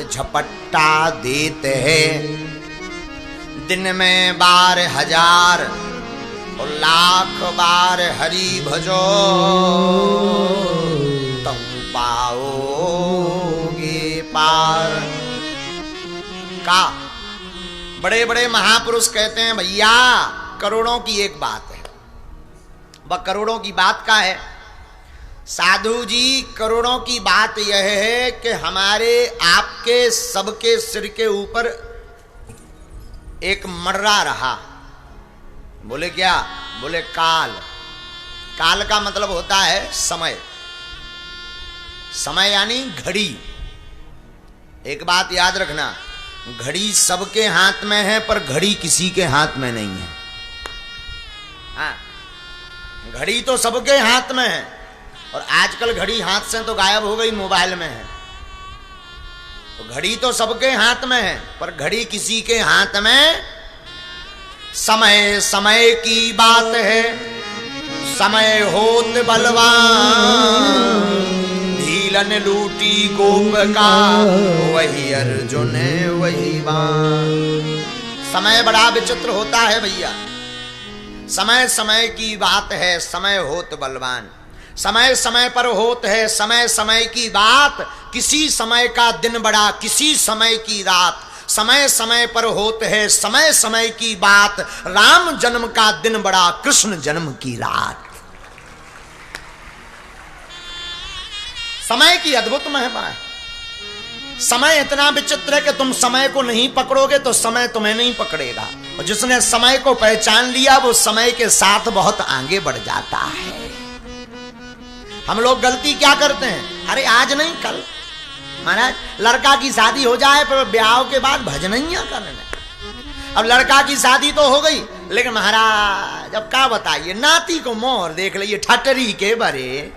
झपट्टा देते हैं। दिन में बार हजार और लाख बार हरि भजो, तुम पाओगे पार। का बड़े बड़े महापुरुष कहते हैं भैया करोड़ों की एक बात है। वह करोड़ों की बात का है साधु जी, करोड़ों की बात यह है कि हमारे आपके सबके सिर के ऊपर एक मर्रा रहा। बोले क्या? बोले काल। काल का मतलब होता है समय। समय यानी घड़ी। एक बात याद रखना, घड़ी सबके हाथ में है पर घड़ी किसी के हाथ में नहीं है। हाँ, घड़ी तो सबके हाथ में है और आजकल घड़ी हाथ से तो गायब हो गई, मोबाइल में है। तो घड़ी तो सबके हाथ में है पर घड़ी किसी के हाथ में। समय समय की बात है, समय होत बलवान, भीलन लूटी गोप का, वही अर्जुन वही बाण। समय बड़ा विचित्र होता है भैया। समय समय की बात है, समय होत बलवान। समय समय पर होत है, समय समय की बात। किसी समय का दिन बड़ा, किसी समय की रात। समय समय पर होत है, समय समय की बात। राम जन्म का दिन बड़ा, कृष्ण जन्म की रात। समय की अद्भुत महिमा है। समय इतना विचित्र है कि तुम समय को नहीं पकड़ोगे तो समय तुम्हें नहीं पकड़ेगा, और जिसने समय को पहचान लिया वो समय के साथ बहुत आगे बढ़ जाता है। हम लोग गलती क्या करते हैं? अरे आज नहीं कल, महाराज लड़का की शादी हो जाए पर ब्याह के बाद भजन ही करने। अब लड़का की शादी तो हो गई, लेकिन महाराज अब क्या बताइए, नाती को मोहर देख लीजिए, ठटरी के बरे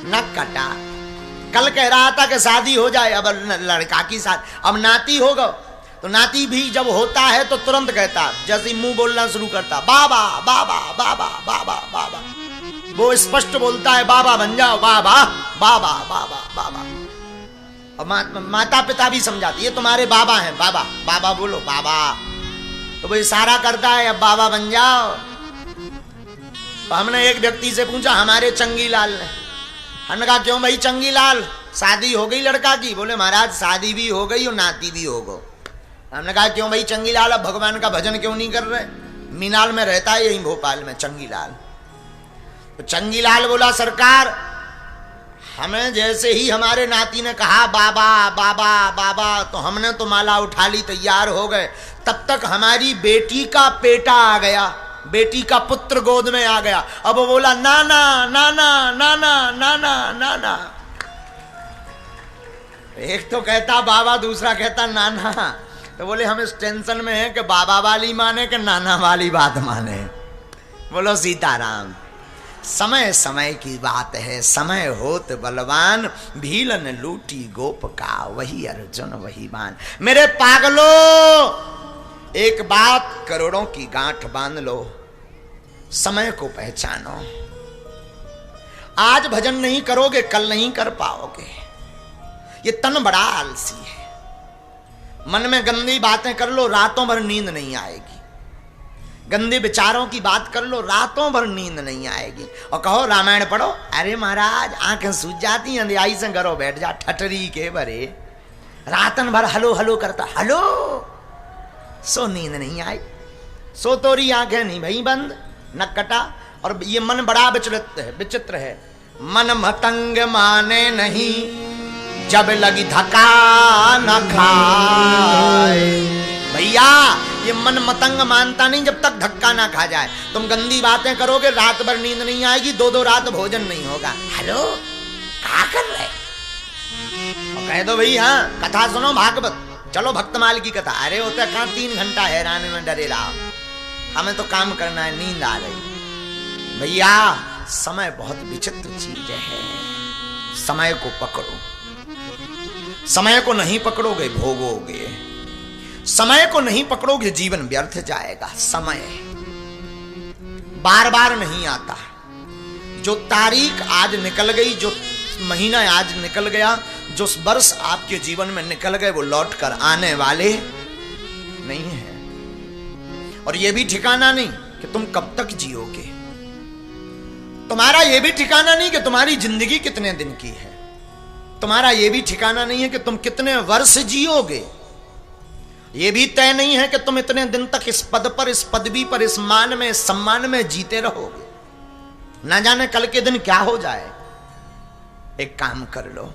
नक कटा। कल कह रहा था कि शादी हो जाए, अब लड़का की शादी, अब नाती होगा तो नाती भी जब होता है तो तुरंत कहता, जैसे मुंह बोलना शुरू करता, बाबा बाबा बाबा बाबा बाबा। वो स्पष्ट बोलता है बाबा बन जाओ, बाबा बाबा बाबा बाबा। और माता पिता भी समझाते, ये तुम्हारे बाबा हैं, बाबा बाबा बोलो बाबा। तो वो इशारा करता है अब बाबा बन जाओ। तो हमने एक व्यक्ति से पूछा, हमारे चंगी लाल ने, हमने कहा क्यों भाई चंगी लाल, शादी हो गई लड़का की? बोले महाराज शादी भी हो गई और नाती भी हो गई। हमने कहा क्यों भाई चंगी लाल, अब भगवान का भजन क्यों नहीं कर रहे? मीनाल में रहता है यही भोपाल में चंगी लाल। तो चंगी लाल बोला सरकार, हमें जैसे ही हमारे नाती ने कहा बाबा बाबा बाबा तो हमने तो माला उठा ली, तैयार हो गए। तब तक हमारी बेटी का पेटा आ गया, बेटी का पुत्र गोद में आ गया। अब वो बोला नाना नाना नाना नाना नाना। एक तो कहता बाबा, दूसरा कहता नाना। तो बोले हम इस टेंशन में हैं कि बाबा वाली माने कि नाना वाली बात माने। बोलो सीताराम। समय समय की बात है, समय होत बलवान, भीलन लूटी गोप का, वही अर्जुन वही बाण। मेरे पागलो एक बात करोड़ों की गांठ बांध लो, समय को पहचानो। आज भजन नहीं करोगे कल नहीं कर पाओगे। ये तन बड़ा आलसी है। मन में गंदी बातें कर लो, रातों भर नींद नहीं आएगी। गंदे विचारों की बात कर लो, रातों भर नींद नहीं आएगी। और कहो रामायण पढ़ो, अरे महाराज आंखें सूझ जाती हैं, अंधियाई से घरों बैठ जा, ठटरी के बरे रातन भर हलो हलो करता, हलो सो नींद नहीं आई, सो तोरी आंखें नहीं भई बंद, नक कटा। और ये मन बड़ा विचित्र है। मन मतंग माने नहीं, जब लगी धक्का न खाए। भैया ये मन मतंग मानता नहीं जब तक धक्का ना खा जाए। तुम गंदी बातें करोगे, रात भर नींद नहीं आएगी, दो रात भोजन नहीं होगा। हेलो क्या कर रहे? और कह दो भाई हाँ कथा सुनो भागवत, चलो भक्तमाल की कथा। अरे होता कहाँ 3 घंटा हैरान में डरे रहा, हमें तो काम करना है, नींद आ रही। भैया समय बहुत विचित्र चीज है, समय को पकड़ो। समय को नहीं पकड़ोगे भोगोगे, समय को नहीं पकड़ोगे जीवन व्यर्थ जाएगा। समय बार बार नहीं आता। जो तारीख आज निकल गई, जो महीना आज निकल गया, जो वर्ष आपके जीवन में निकल गए वो लौट कर आने वाले नहीं है। और ये भी ठिकाना नहीं कि तुम कब तक जियोगे। तुम्हारा ये भी ठिकाना नहीं कि तुम्हारी जिंदगी कितने दिन की है। तुम्हारा ये भी ठिकाना नहीं है कि तुम कितने वर्ष जियोगे। ये भी तय नहीं है कि तुम इतने दिन तक इस पद पर, इस पदवी पर, इस मान में, इस सम्मान में जीते रहोगे। ना जाने कल के दिन क्या हो जाए। एक काम कर लो,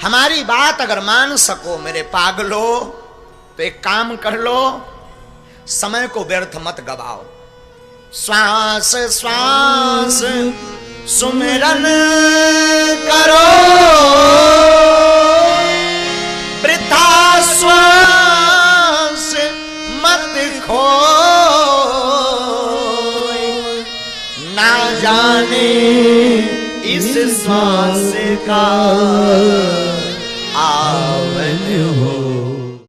हमारी बात अगर मान सको मेरे पागलो, तो एक काम कर लो, समय को व्यर्थ मत गवाओ। श्वास श्वास सुमिरन करो, वृथा श्वास मत खो, ना जाने इस श्वास का आवन हो।